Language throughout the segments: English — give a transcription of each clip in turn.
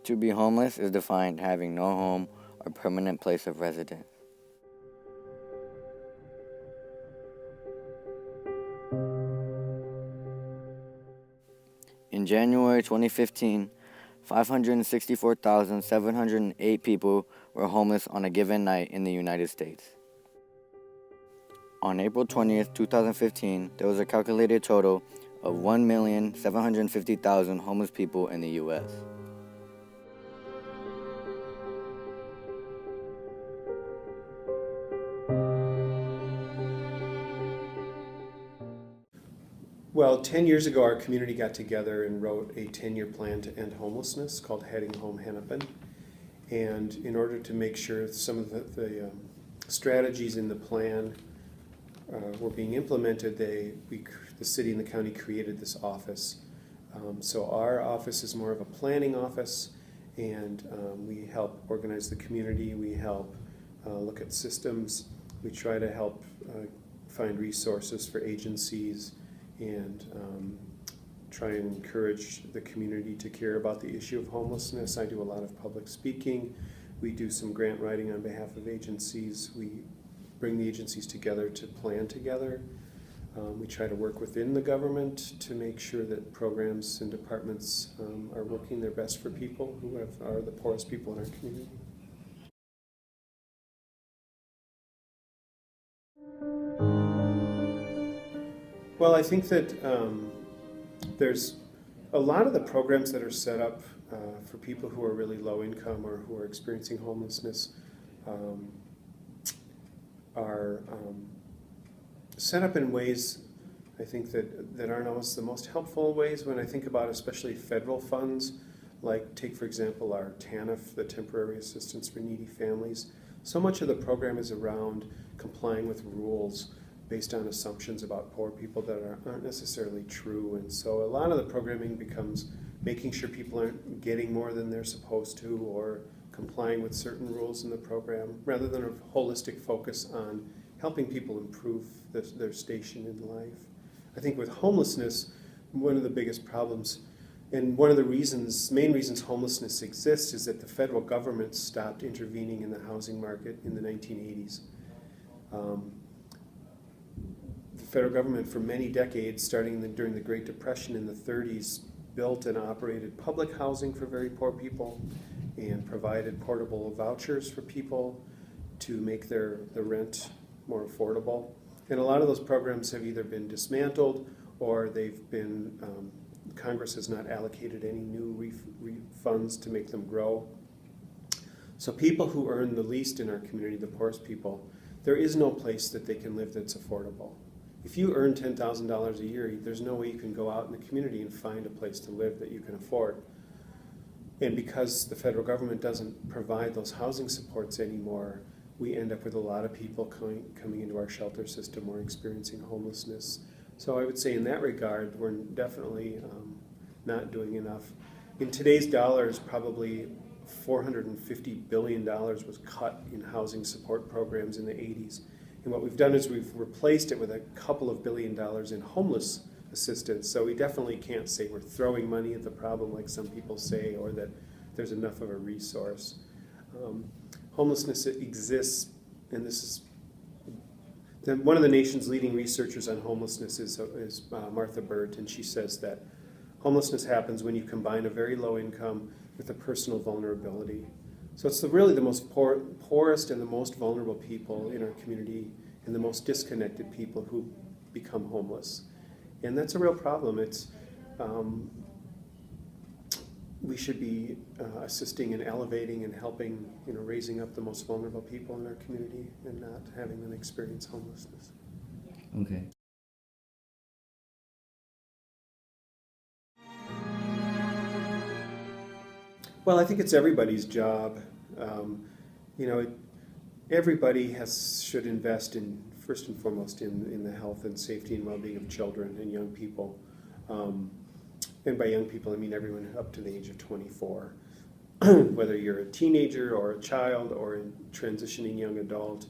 To be homeless is defined having no home or permanent place of residence. In January 2015, 564,708 people were homeless on a given night in the United States. On April 20th, 2015, there was a calculated total of 1,750,000 homeless people in the U.S. Well, 10 years ago, our community got together and wrote a 10-year plan to end homelessness called Heading Home Hennepin. And in order to make sure some of the strategies in the plan were being implemented, the city and the county created this office. So our office is more of a planning office, and we help organize the community. We help look at systems. We try to help find resources for agencies and try and encourage the community to care about the issue of homelessness. I do a lot of public speaking. We do some grant writing on behalf of agencies. We bring the agencies together to plan together. We try to work within the government to make sure that programs and departments are working their best for people who are the poorest people in our community. Well, I think that there's a lot of the programs that are set up for people who are really low income or who are experiencing homelessness are set up in ways, I think, that aren't always the most helpful ways. When I think about especially federal funds, like take for example our TANF, the Temporary Assistance for Needy Families, so much of the program is around complying with rules based on assumptions about poor people that aren't necessarily true. And so a lot of the programming becomes making sure people aren't getting more than they're supposed to or complying with certain rules in the program, rather than a holistic focus on helping people improve their station in life. I think with homelessness, one of the biggest problems, and one of the main reasons homelessness exists, is that the federal government stopped intervening in the housing market in the 1980s. The federal government for many decades, starting during the Great Depression in the 30s, built and operated public housing for very poor people and provided portable vouchers for people to make the rent more affordable. And a lot of those programs have either been dismantled or they've been, Congress has not allocated any new funds to make them grow. So people who earn the least in our community, the poorest people, there is no place that they can live that's affordable. If you earn $10,000 a year, there's no way you can go out in the community and find a place to live that you can afford. And because the federal government doesn't provide those housing supports anymore, we end up with a lot of people coming into our shelter system or experiencing homelessness. So I would say in that regard, we're definitely not doing enough. In today's dollars, probably $450 billion was cut in housing support programs in the 80s. And what we've done is we've replaced it with a couple of $1 billion in homeless assistance. So we definitely can't say we're throwing money at the problem like some people say, or that there's enough of a resource. Homelessness exists, and this is one of the nation's leading researchers on homelessness is Martha Burt, and she says that homelessness happens when you combine a very low income with a personal vulnerability. So it's really the most poorest and the most vulnerable people in our community and the most disconnected people who become homeless. And that's a real problem. It's we should be assisting and elevating and helping, raising up the most vulnerable people in our community and not having them experience homelessness. Okay. Well, I think it's everybody's job. Everybody should invest in, first and foremost, in the health and safety and well-being of children and young people. And by young people, I mean everyone up to the age of 24. Whether you're a teenager or a child or a transitioning young adult,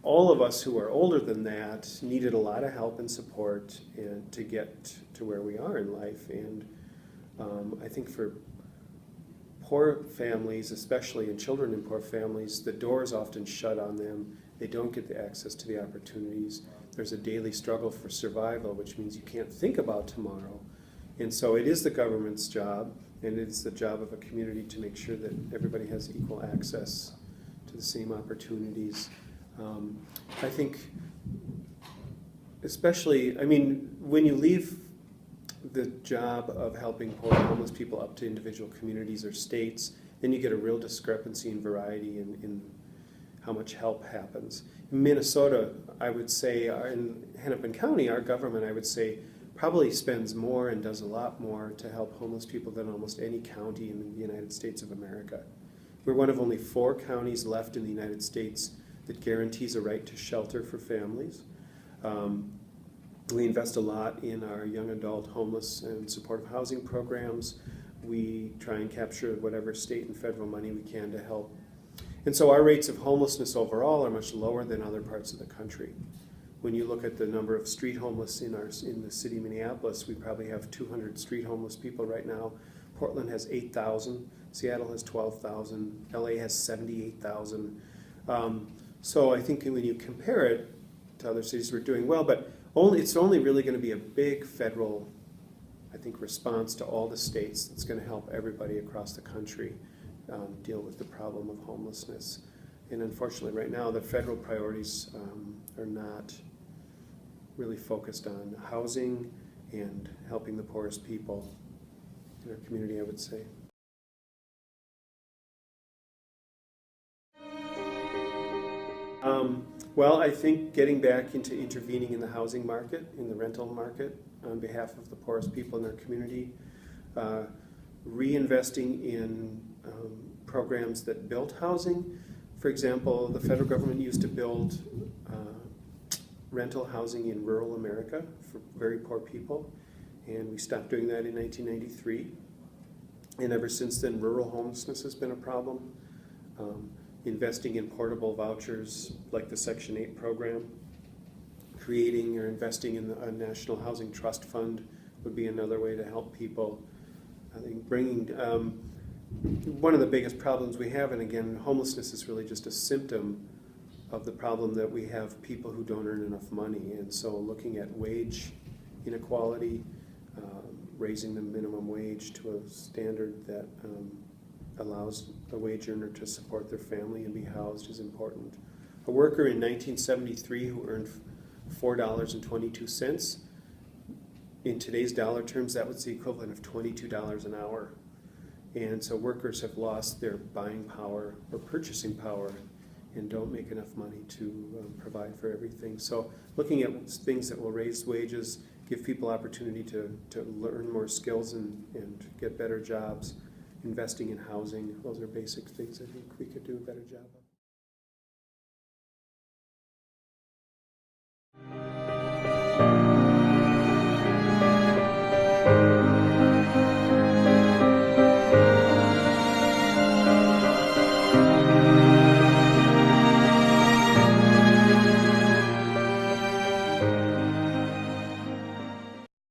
all of us who are older than that needed a lot of help and support to get to where we are in life. And I think for poor families, especially, and children in poor families, the door is often shut on them. They don't get the access to the opportunities. There's a daily struggle for survival, which means you can't think about tomorrow. And so it is the government's job, and it's the job of a community to make sure that everybody has equal access to the same opportunities. I think, especially, I mean, when you leave the job of helping poor and homeless people up to individual communities or states, then you get a real discrepancy in variety in how much help happens. In Minnesota, I would say, in Hennepin County, our government, I would say, probably spends more and does a lot more to help homeless people than almost any county in the United States of America. We're one of only 4 counties left in the United States that guarantees a right to shelter for families. We invest a lot in our young adult homeless and supportive housing programs. We try and capture whatever state and federal money we can to help. And so our rates of homelessness overall are much lower than other parts of the country. When you look at the number of street homeless in the city of Minneapolis, we probably have 200 street homeless people right now. Portland has 8,000, Seattle has 12,000, LA has 78,000. So I think when you compare it to other cities, we're doing well, but it's only really going to be a big federal, I think, response to all the states that's going to help everybody across the country deal with the problem of homelessness. And unfortunately, right now, the federal priorities are not really focused on housing and helping the poorest people in our community, I would say. Well, I think getting back into intervening in the housing market, in the rental market, on behalf of the poorest people in our community, reinvesting in programs that build housing. For example, the federal government used to build rental housing in rural America for very poor people, and we stopped doing that in 1993. And ever since then, rural homelessness has been a problem. Investing in portable vouchers like the Section 8 program, creating or investing in a National Housing Trust Fund would be another way to help people. I think bringing one of the biggest problems we have, and again, homelessness is really just a symptom of the problem that we have people who don't earn enough money. And so looking at wage inequality, raising the minimum wage to a standard that allows a wage earner to support their family and be housed is important. A worker in 1973 who earned $4.22, in today's dollar terms, that was the equivalent of $22 an hour. And so workers have lost their buying power or purchasing power and don't make enough money to provide for everything. So looking at things that will raise wages, give people opportunity to learn more skills and get better jobs, investing in housing, those are basic things I think we could do a better job of.